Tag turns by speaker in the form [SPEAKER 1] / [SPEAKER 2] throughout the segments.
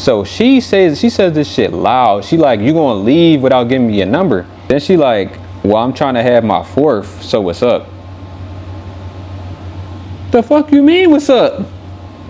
[SPEAKER 1] So she says this shit loud. She like, you gonna leave without giving me a number? Then she like, well, I'm trying to have my 4th, so what's up? The fuck you mean what's up?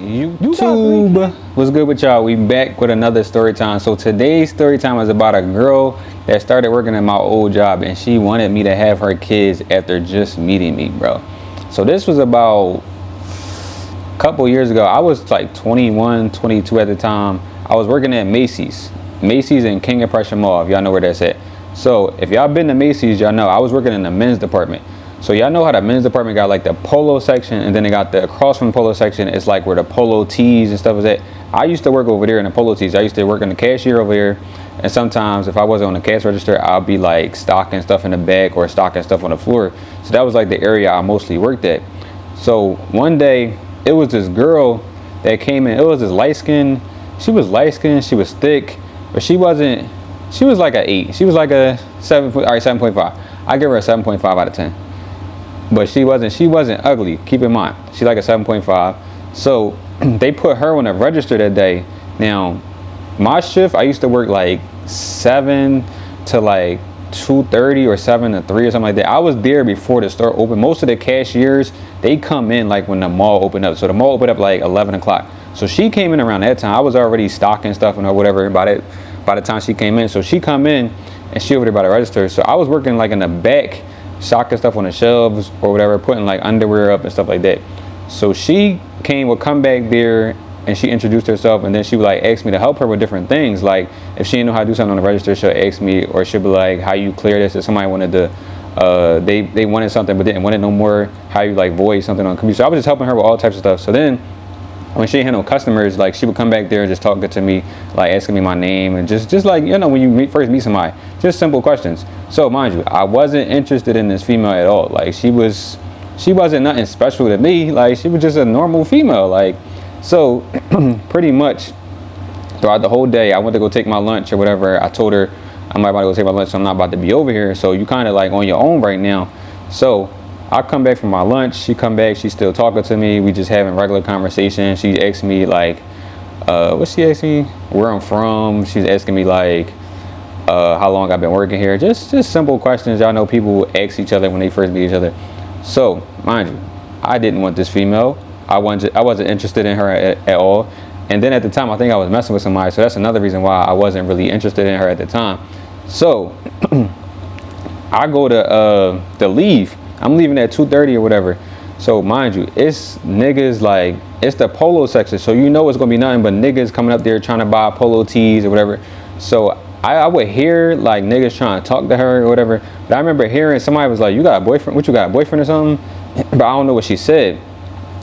[SPEAKER 1] YouTube, what's good with y'all? We back with another story time. So today's story time is about a girl that started working at my old job, and she wanted me to have her kids after just meeting me, bro. So this was about a couple years ago. I was like 21, 22 at the time. I was working at Macy's in King of Prussia Mall, if y'all know where that's at. So if y'all been to Macy's, y'all know I was working in the men's department. So y'all know how the men's department got like the polo section, and then they got the across from the polo section, it's like where the polo tees and stuff is at. I used to work over there in the polo tees. I used to work in the cashier over here, and sometimes if I wasn't on the cash register, I'll be like stocking stuff in the back or stocking stuff on the floor. So that was like the area I mostly worked at. So one day it was this girl that came in. It was this light skin. She was light skinned, she was thick, but she was like a 8. She was like a 7.5. I give her a 7.5 out of 10. But she wasn't ugly. Keep in mind, she like a 7.5. So they put her on the register that day. Now, my shift, I used to work like 7 to like 2:30 or 7 to 3 or something like that. I was there before the store opened. Most of the cashiers, they come in like when the mall opened up. So the mall opened up like 11 o'clock. So she came in around that time. I was already stocking stuff and or whatever by the time she came in. So she come in and she over there by the register. So I was working like in the back, stocking stuff on the shelves or whatever, putting like underwear up and stuff like that. So she would come back there and she introduced herself, and then she would like ask me to help her with different things. Like if she didn't know how to do something on the register, she'll ask me, or she'll be like, how you clear this? If somebody wanted to, they wanted something but didn't want it no more, how you like void something on the computer. So I was just helping her with all types of stuff. So then when she had no customers, like she would come back there and just talking to me, like asking me my name, and just like, you know, when you first meet somebody, just simple questions. So mind you, I wasn't interested in this female at all. Like she wasn't nothing special to me. Like she was just a normal female. Like, so pretty much throughout the whole day, I went to go take my lunch or whatever. I told her I'm about to go take my lunch, so I'm not about to be over here. So you kind of like on your own right now. So I come back from my lunch, she come back, she's still talking to me, we just having regular conversation. She asked me like, what she asked me? Where I'm from. She's asking me like, how long I've been working here. Just simple questions. Y'all know people ask each other when they first meet each other. So, mind you, I didn't want this female. I wasn't interested in her at all. And then at the time, I think I was messing with somebody, so that's another reason why I wasn't really interested in her at the time. So, I go to leave. I'm leaving at 2:30 or whatever. So mind you, it's niggas, like it's the polo section. So you know it's gonna be nothing but niggas coming up there trying to buy polo tees or whatever. So I would hear like niggas trying to talk to her or whatever. But I remember hearing somebody was like, you got a boyfriend? What, you got a boyfriend or something? But I don't know what she said.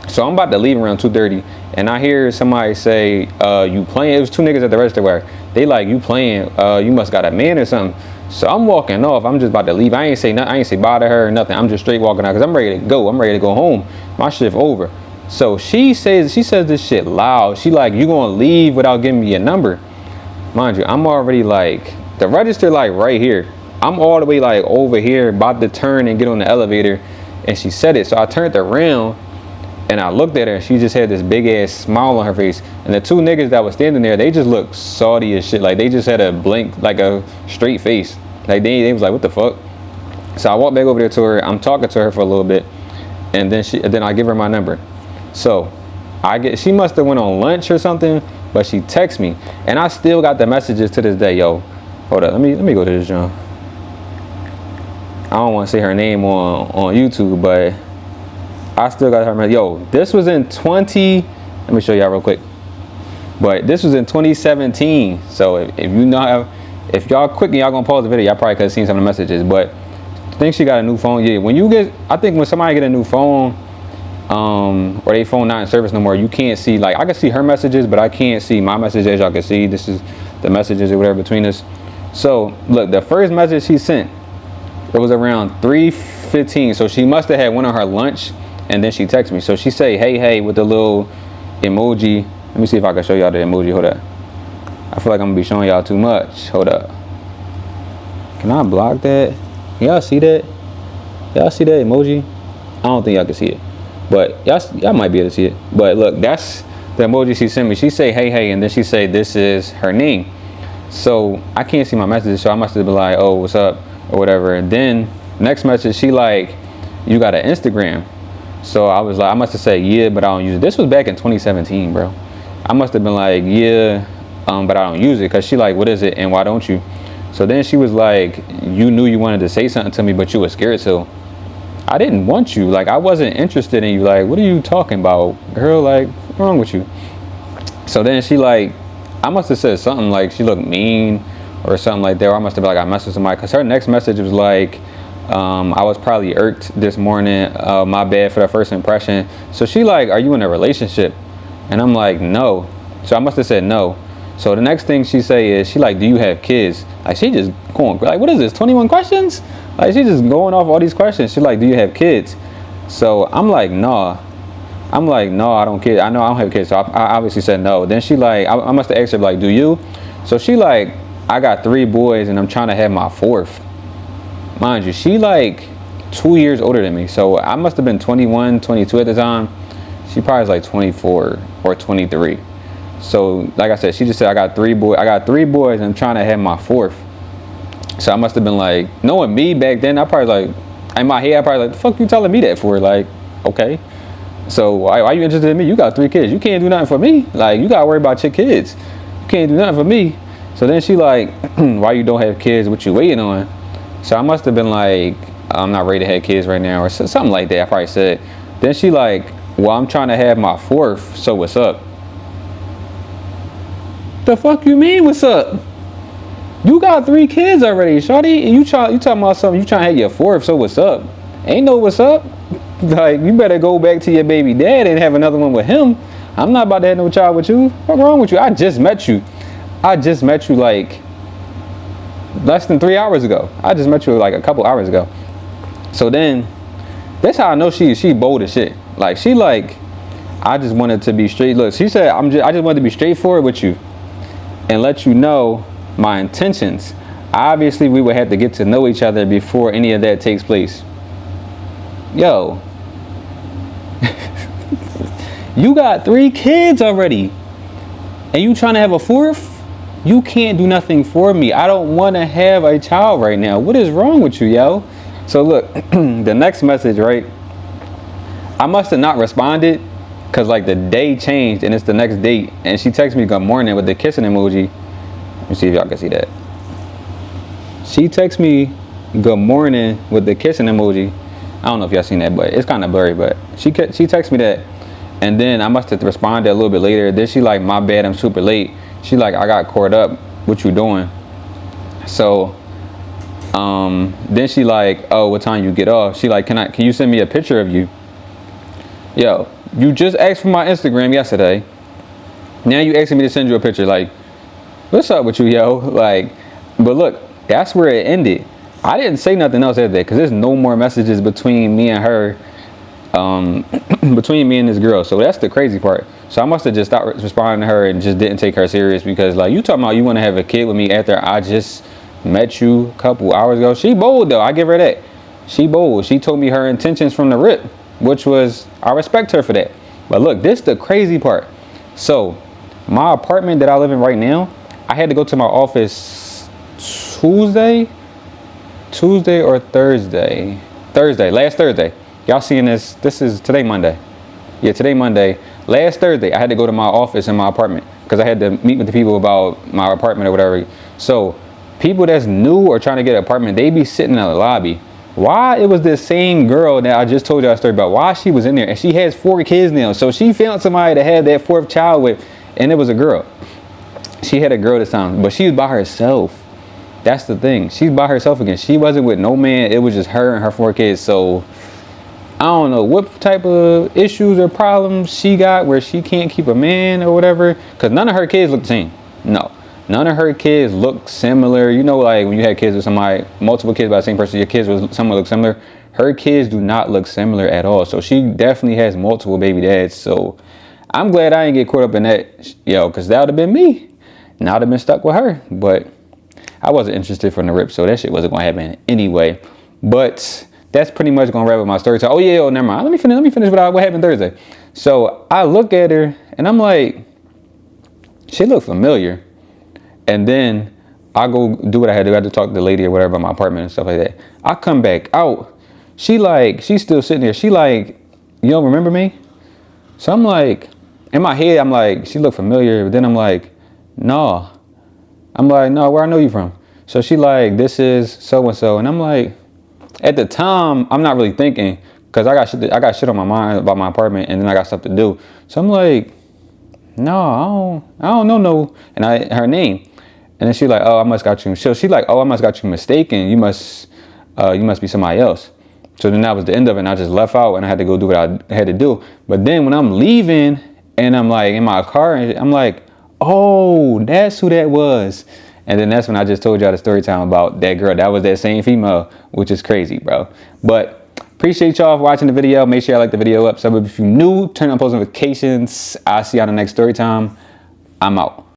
[SPEAKER 1] So I'm about to leave around 2:30, and I hear somebody say, you playing? It was two niggas at the register where they like, you playing, you must got a man or something. So I'm walking off. I'm just about to leave. I ain't say nothing. I ain't say bye to her or nothing. I'm just straight walking out because I'm ready to go. I'm ready to go home. My shift over. So she says this shit loud. She like, you gonna leave without giving me a number? Mind you, I'm already like, the register like right here. I'm all the way like over here, about to turn and get on the elevator, and she said it. So I turned around and I looked at her, and she just had this big ass smile on her face. And the two niggas that was standing there, they just looked salty as shit. Like they just had a blink, like a straight face. Like they was like, what the fuck? So I walked back over there to her. I'm talking to her for a little bit, and then I give her my number. So she must have went on lunch or something, but she texted me, and I still got the messages to this day. Yo, hold up, let me go to this John. I don't want to say her name on YouTube, but I still got her message. Yo, this was in let me show y'all real quick. But this was in 2017. So if you know, if y'all quick and y'all gonna pause the video, y'all probably could have seen some of the messages. But I think she got a new phone. Yeah, I think when somebody get a new phone, or they phone not in service no more, you can't see, like I can see her messages, but I can't see my messages. As y'all can see, this is the messages or whatever between us. So look, the first message she sent, it was around 3:15. So she must have had went on her lunch, and then she texted me. So she say, hey, with the little emoji. Let me see if I can show y'all the emoji. Hold up. I feel like I'm gonna be showing y'all too much. Hold up. Can I block that? Y'all see that? Y'all see that emoji? I don't think y'all can see it, but y'all might be able to see it. But look, that's the emoji she sent me, she say hey hey, and then she say this is her name. So I can't see my messages, so I must have been like, oh, what's up or whatever. And then next message, she like, you got an Instagram? So I was like, I must have said yeah, but I don't use it. This was back in 2017, bro. I must have been like, yeah, but I don't use it. Cause she like, what is it and why don't you? So then she was like, you knew you wanted to say something to me, but you were scared. So I didn't want you. Like, I wasn't interested in you. Like, what are you talking about, girl? Like, what's wrong with you? So then she like, I must have said something like she looked mean or something like that. Or I must have been like, I messed with somebody. Cause her next message was like, I was probably irked this morning. My bad for the first impression. So she like, are you in a relationship? And I'm like, no. So I must have said no. So the next thing she say is, she like, do you have kids? Like, she just going, like, what is this, 21 questions? Like, she just going off all these questions. She like, do you have kids? So I'm like, nah. I'm like, no, I don't kid. I know I don't have kids. So I obviously said no. Then she like, I must have asked her like, do you? So she like, I got 3 boys and I'm trying to have my 4th. Mind you, she like 2 years older than me. So I must have been 21, 22 at the time. She probably was like 24 or 23. So like I said, she just said, I got 3 boys and I'm trying to have my 4th. So I must have been like, knowing me back then, I probably like, in my head, I probably like, the fuck you telling me that for? Like, okay. So why you interested in me? You got 3 kids. You can't do nothing for me. Like, you got to worry about your kids. You can't do nothing for me. So then she like, why you don't have kids? What you waiting on? So I must have been like, I'm not ready to have kids right now or something like that. I probably said. Then she like, well, I'm trying to have my 4th. So what's up? The fuck you mean what's up? You got 3 kids already, shawty, and you talking about something, you trying to have your 4th, so what's up? Ain't no what's up. Like, you better go back to your baby dad and have another one with him. I'm not about to have no child with you. What's wrong with you? I just met you like less than 3 hours ago. I just met you like a couple hours ago. So then that's how I know she bold as shit. Like, she like, I just wanted to be straight. Look, she said, I just wanted to be straightforward with you and let you know my intentions. Obviously, we would have to get to know each other before any of that takes place. Yo, you got 3 kids already and you trying to have a 4th? You can't do nothing for me. I don't want to have a child right now. What is wrong with you, yo? So look, the next message, right? I must have not responded because like the day changed and it's the next date. And she texted me good morning with the kissing emoji. Let me see if y'all can see that. She texted me good morning with the kissing emoji. I don't know if y'all seen that, but it's kind of blurry. But she texted me that. And then I must have responded a little bit later. Then she like, my bad, I'm super late. She like, I got caught up. What you doing? So then she like, oh, what time you get off? She like, can you send me a picture of you? Yo, you just asked for my Instagram yesterday. Now you asking me to send you a picture. Like, what's up with you, yo? Like, but look, that's where it ended. I didn't say nothing else after that because there's no more messages between me and her, between me and this girl. So that's the crazy part. So I must have just stopped responding to her and just didn't take her serious because like, you talking about you want to have a kid with me after I just met you a couple hours ago. She bold though, I give her that. She bold. She told me her intentions from the rip, which was, I respect her for that. But look, this is the crazy part. So my apartment that I live in right now, I had to go to my office Tuesday or Thursday. Last Thursday. Y'all seeing this? This is today Monday. Yeah, today Monday. Last Thursday, I had to go to my office in my apartment because I had to meet with the people about my apartment or whatever. So people that's new or trying to get an apartment, they be sitting in the lobby. Why? It was this same girl that I just told y'all a story about. Why she was in there, and she has 4 kids now. So she found somebody to have that 4th child with, and it was a girl. She had a girl this time, but she was by herself. That's the thing. She's by herself again. She wasn't with no man. It was just her and her 4 kids. So I don't know what type of issues or problems she got where she can't keep a man or whatever. Because none of her kids look the same. No. None of her kids look similar. You know, like when you had kids with somebody, multiple kids by the same person, your kids with someone look similar. Her kids do not look similar at all. So she definitely has multiple baby dads. So I'm glad I didn't get caught up in that, yo, because that would have been me. And I'd have been stuck with her. But I wasn't interested from the rip, so that shit wasn't going to happen anyway. But that's pretty much going to wrap up my story time. Oh, yeah, never mind. Let me finish what happened Thursday. So I look at her And I'm like, she looked familiar. And then I go do what I had to do. I had to talk to the lady or whatever about my apartment and stuff like that. I come back out. She's still sitting there. She like, you don't remember me? So I'm like, in my head, I'm like, she looked familiar. But then I'm like, no. I'm like, no, where I know you from? So she like, this is so-and-so. And I'm like, at the time, I'm not really thinking, because I got shit on my mind about my apartment, and then I got stuff to do. So I'm like, no, I don't know no. And her name. And then she like, oh, I must got you. So she like, oh, I must got you mistaken. You must be somebody else. So then that was the end of it. And I just left out, and I had to go do what I had to do. But then when I'm leaving, and I'm like in my car, and I'm like, oh, that's who that was. And then that's when I just told y'all the story time about that girl. That was that same female, which is crazy, bro. But appreciate y'all for watching the video. Make sure y'all like the video up. So if you're new, turn on post notifications. I'll see y'all in the next story time. I'm out.